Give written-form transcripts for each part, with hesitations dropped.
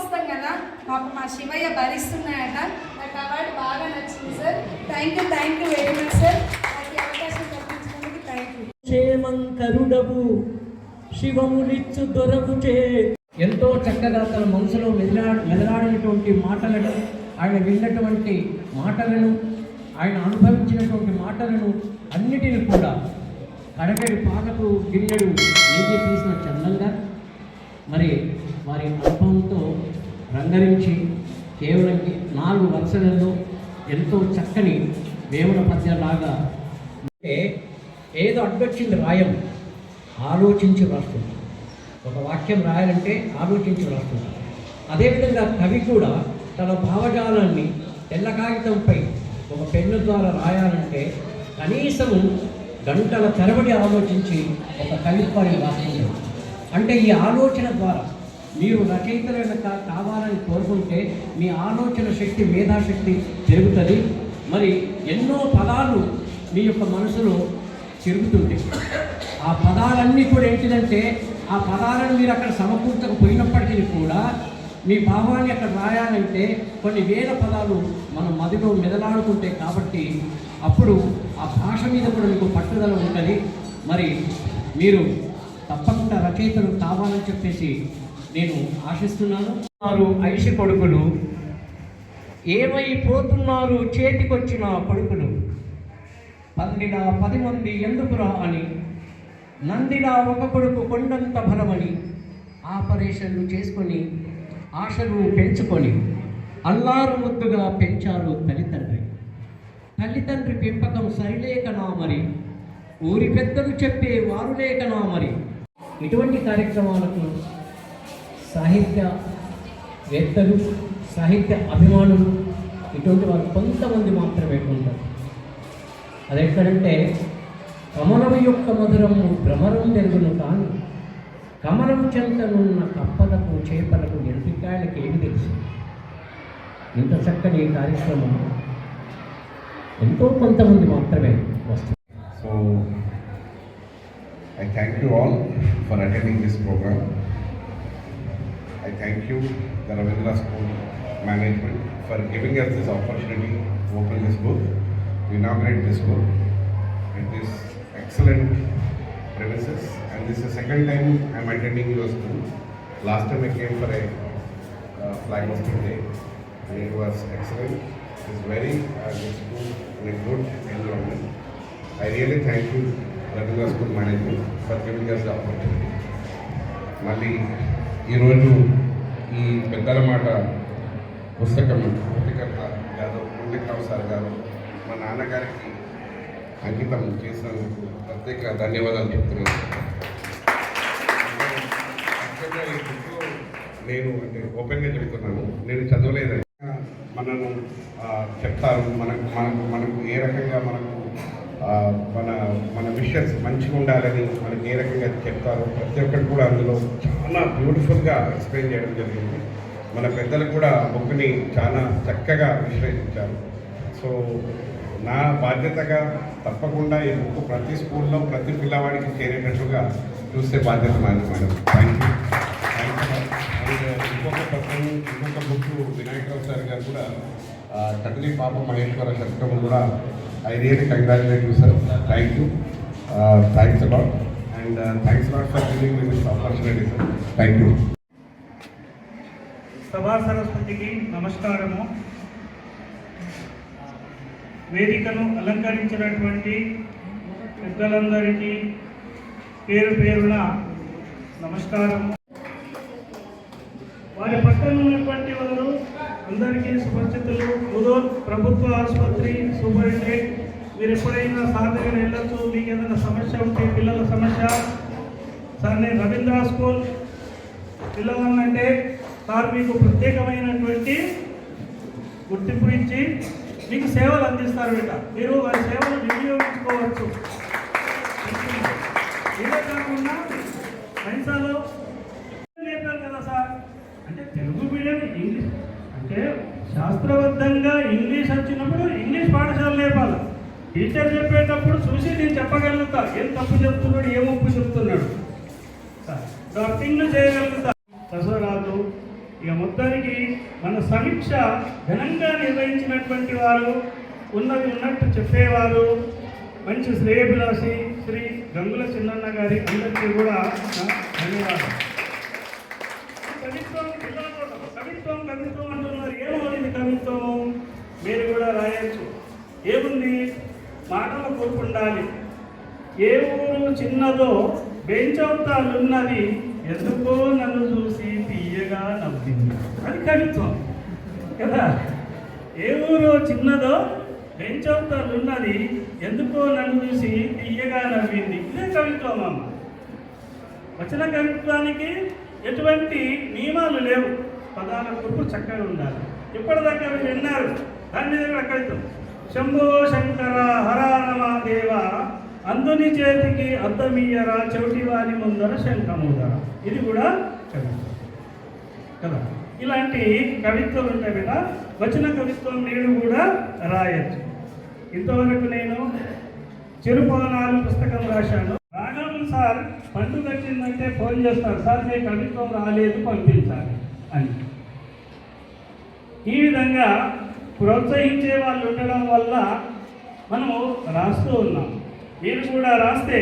వస్తాం కదా, పాప మా శివయ్య భరిస్తున్నాయట. నాకు అవార్డు బాగా నచ్చింది sir. Thank you very much sir. నాకు ఈ అవకాశం కల్పించినందుకు థ్యాంక్ యూ. క్షేమంకరుడవు శివములిచ్చు దొరవు చే. ఎంతో చక్కగా తన మనసులో మెదలాడినటువంటి మాటలను, ఆయన విన్నటువంటి మాటలను, ఆయన అనుభవించినటువంటి మాటలను అన్నిటిని కూడా కడగడి పాటకు గిన్నెడు నీటి తీసిన చందంగా మరి వారి అనుభవంతో రంగరించి కేవలం 4 వరుసలలో ఎంతో చక్కని వేమన పద్యాలాగా అంటే ఏదో అడ్డొచ్చింది రాయం, ఆలోచించి రాస్తుంది. ఒక వాక్యం రాయాలంటే ఆలోచించి రాస్తుంది. అదేవిధంగా కవి కూడా తన భావజాలాన్ని తెల్ల కాగితంపై ఒక పెన్ను ద్వారా రాయాలంటే కనీసం గంటల తరబడి ఆలోచించి ఒక కవిత్వాన్ని రాస్తుంది. అంటే ఈ ఆలోచన ద్వారా మీరు రచయితలను కావాలని కోరుకుంటే మీ ఆలోచన శక్తి, మేధాశక్తి పెరుగుతుంది. మరి ఎన్నో పదాలు మీ యొక్క మనసులో తిరుగుతుంటాయి. ఆ పదాలన్నీ కూడా ఏంటిదంటే ఆ పదాలను మీరు అక్కడ సమకూర్చకపోయినప్పటికీ కూడా మీ భావాన్ని అక్కడ రాయాలంటే కొన్ని వేల పదాలు మన మదిలో మెదలాడుతుంటాయి. కాబట్టి అప్పుడు ఆ భాష మీద కూడా మీకు పట్టుదల ఉంటుంది. మరి మీరు తప్పకుండా రచయితలు కావాలని చెప్పేసి నేను ఆశిస్తున్నాను. ఐసి కొడుకులు ఏమైపోతున్నారు చేతికొచ్చిన కొడుకులు, పందిలా 10 మంది ఎందుకురా అని, నందిలా ఒక కొడుకు కొండంత బలమని, ఆపరేషన్లు చేసుకొని ఆశలు పెంచుకొని అల్లారు ముద్దుగా పెంచారు తల్లిదండ్రి పెంపకం సరిలేకనా మరి, ఊరి పెద్దలు చెప్పే వారు లేకనా మరి. ఇటువంటి కార్యక్రమాలకు సాహిత్యవేత్తలు, సాహిత్య అభిమానులు ఇటువంటి వారు కొంతమంది మాత్రమే ఉంటారు. అదెక్కడంటే కమలం యొక్క మధురము భ్రమరం తెలుగును కానీ కమలం చెంతనున్న కప్పలకు చేపలకు ఎరుపికాయలకు ఏమి తెలుసు. ఇంత చక్కని కార్యక్రమం ఎంతో కొంతమంది మాత్రమే వస్తుంది. So I thank you all for attending this program. I thank you, the Ravindra School management, for giving us this opportunity to open this book, to inaugurate this book. It is excellent premises, and this is the second time I am attending your school. Last time I came for a flag hosting day, and it was excellent. It is very good school in a good environment. I really thank you, Ravindra School management, for giving us the opportunity. మళ్ళీ ఈరోజు ఈ పెద్దల మాట పుస్తకం ప్రతికర్త Yadav మురళీరావు sir గారు మా నాన్నగారికి అంకితం చేసినందుకు ప్రత్యేక ధన్యవాదాలు చెప్తున్నాను. యాక్చువల్గా ఈ బుక్లో నేను అంటే ఓపెన్గా చెప్తున్నాను, నేను చదవలేదని మనను చెప్తారు. మనకు ఏ రకంగా మనకు మన విషన్స్ మంచిగా ఉండాలని మనకి ఏ రకంగా చెప్తారు. ప్రతి ఒక్కటి కూడా అందులో చాలా బ్యూటిఫుల్గా ఎక్స్ప్లెయిన్ చేయడం జరిగింది. మన పెద్దలు కూడా బుక్ని చాలా చక్కగా విశ్లేషించారు. సో నా బాధ్యతగా తప్పకుండా ఈ బుక్ ప్రతి స్కూల్లో ప్రతి పిల్లవాడికి చేరేటట్టుగా చూస్తే బాధ్యత నాది మేడం. Thank you. ఇంకొక బుక్ వినాయకరావు సార్ గారు కూడా తల్లి పాప మహేశ్వర శతకం కూడా I really congratulate you, sir. Thank you. Thanks a lot. And thanks a lot for giving me this opportunity, sir. Thank you. సభా సరస్వతికి నమస్కారము. వేదికను అలంకరించినటువంటి పెద్దలందరికీ పేరు పేరున నమస్కారము. వారి పక్కన ఉన్నటువంటి వారు అందరికీ సుపరిచితులు. ఉదోర్ ప్రభుత్వ ఆసుపత్రి సూపరింటెండెంట్, మీరు ఎప్పుడైనా సార్ దగ్గర వెళ్ళచ్చు. మీకు ఏదైనా సమస్య ఉంటే, పిల్లల సమస్య, సార్ నేను రవీంద్ర స్కూల్ పిల్లవాళ్ళంటే సార్ మీకు ప్రత్యేకమైనటువంటి గుర్తింపు ఇచ్చి మీకు సేవలు అందిస్తారు బిడ్డ. మీరు వారి సేవలు వినియోగించుకోవచ్చు. ఇదే కాకుండా పైసాలో నేర్పారు కదా సార్, అంటే తెలుగు మీడియం ఇంగ్లీష్ అంటే శాస్త్రబద్ధంగా ఇంగ్లీష్ వచ్చినప్పుడు ఇంగ్లీష్ పాఠశాల నేర్పాలి. టీచర్ చెప్పేటప్పుడు చూసి నేను చెప్పగలుగుతా ఏం తప్పు చెప్తున్నాడు, ఏం ఒప్పు చెప్తున్నాడు. డ్రాఫ్టింగ్లు చేయగలుగుతా. దసరాలు ఇక మొత్తానికి మన సమీక్ష ఘనంగా నిర్వహించినటువంటి వారు ఉన్నది ఉన్నట్టు చెప్పేవారు మంచి శ్రేయభిలాషి శ్రీ గంగుల చిన్నన్న గారి అందరికీ కూడా నా ధన్యవాదాలు. కవిత్వం కవిత్వం కవిత్వం అంటున్నారు. ఏమవుతుంది కవిత్వం? మీరు కూడా రాయొచ్చు. ఏముంది? మాటల కూర్పు ఉండాలి. ఏ ఊరు చిన్నదో బెంచవుతాలున్నది, ఎందుకో నన్ను చూసి తీయగా నవ్వింది. అది కవిత్వం కదా. ఏ ఊరు చిన్నదో బెంచవుతాలున్నది, ఎందుకో నన్ను చూసి తీయగా నవ్వింది. ఇదే కవిత్వం అమ్మ. వచన కవిత్వానికి ఎటువంటి నియమాలు లేవు. పదాల కూర్పు చక్కగా ఉండాలి. ఇప్పటిదాకా మీరు విన్నారు. దాని మీద కూడా కవిత్వం. శంభో శంకర హర నమదేవ, అందుని చేతికి అద్దమీయరా, చెవిటివాని ముందర శంఖముదర. ఇది కూడా కవిత్వం కదా. ఇలాంటి కవిత్వం ఉంటాయి కదా. వచన కవిత్వం నేను కూడా రాయొచ్చు. ఇంతవరకు నేను చిరుపవనాలు పుస్తకం రాశాను. రాఘవులు సార్ పండుగ వచ్చిందంటే ఫోన్ చేస్తారు, సార్ మీ కవిత్వం రాలేదు పంపించాలి అని. ఈ విధంగా ప్రోత్సహించే వాళ్ళు ఉండడం వల్ల మనము రాస్తూ ఉన్నాం. మీరు కూడా రాస్తే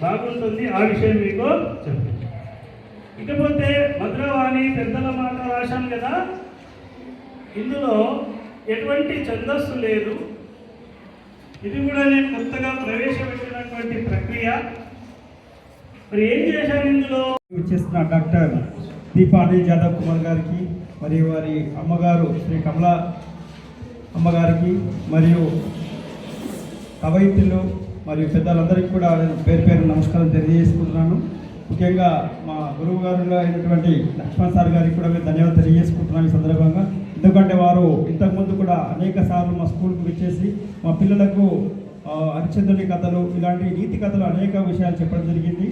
బాగుంటుంది. ఆ విషయం మీకు చెప్తాను. ఇకపోతే మధురవాణి పెద్దల మాట రాశాం కదా. ఇందులో ఎటువంటి ఛందస్సు లేదు. ఇది కూడా నేను కొత్తగా ప్రవేశపెట్టినటువంటి ప్రక్రియ. మరి ఏం చేశాను ఇందులో? చేస్తున్న డాక్టర్ దీపా అనిల్ జాదవ్ కుమార్ గారికి మరియు వారి అమ్మగారు శ్రీ కమలా అమ్మగారికి మరియు కవయిత్రులు మరియు పెద్దలందరికీ కూడా నేను పేరు పేరు నమస్కారం తెలియజేసుకుంటున్నాను. ముఖ్యంగా మా గురువు గారు అయినటువంటి లక్ష్మణ్ సార్ గారికి కూడా మేము ధన్యవాదాలు తెలియజేసుకుంటున్నాను ఈ సందర్భంగా. ఎందుకంటే వారు ఇంతకుముందు కూడా అనేక సార్లు మా స్కూల్కి వచ్చేసి మా పిల్లలకు హరిశ్చంద్రుని కథలు, ఇలాంటి నీతి కథలు అనేక విషయాలు చెప్పడం జరిగింది.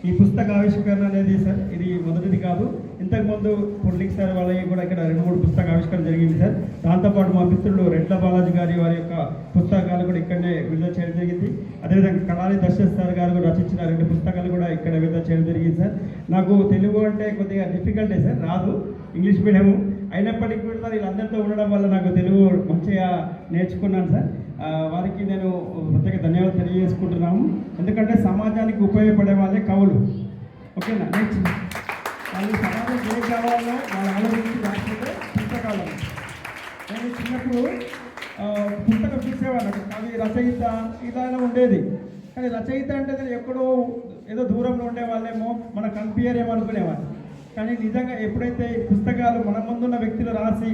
ఈ పుస్తక ఆవిష్కరణ అనేది సార్ ఇది మొదటిది కాదు. ఇంతకుముందు పుండలిక్ సార్ వాళ్ళకి కూడా ఇక్కడ 2-3 పుస్తక ఆవిష్కరణ జరిగింది సార్. దాంతోపాటు మా మిత్రులు రెడ్ల బాలాజీ గారి వారి యొక్క పుస్తకాలు కూడా ఇక్కడనే విడుదల చేయడం జరిగింది. అదేవిధంగా కళాని దర్శన్ సార్ గారు కూడా రచించిన 2 పుస్తకాలు కూడా ఇక్కడ విడుదల చేయడం జరిగింది సార్. నాకు తెలుగు అంటే కొద్దిగా డిఫికల్టే సార్, రాదు, ఇంగ్లీష్ మీడియము అయినప్పటికీ కూడా సార్ వీళ్ళందరితో ఉండడం వల్ల నాకు తెలుగు మంచిగా నేర్చుకున్నాను సార్. వారికి నేను ప్రత్యేక ధన్యవాదాలు తెలియజేసుకుంటున్నాము. ఎందుకంటే సమాజానికి ఉపయోగపడే వాళ్ళే కవులు. ఓకేనా? నెక్స్ట్ వాళ్ళు సమాజం ఏం కావాలో వాళ్ళ ఆలోచించి రాకపోతే పుస్తకాలు. నేను చిన్నప్పుడు పుస్తకం చూసేవాళ్ళం, కవి రచయిత ఇలా ఉండేది. కానీ రచయిత అంటే ఎక్కడో ఏదో దూరంలో ఉండేవాళ్ళేమో, మన కంపేర్ ఏమనుకునేవాళ్ళు. కానీ నిజంగా ఎప్పుడైతే పుస్తకాలు మన ముందున్న వ్యక్తులు రాసి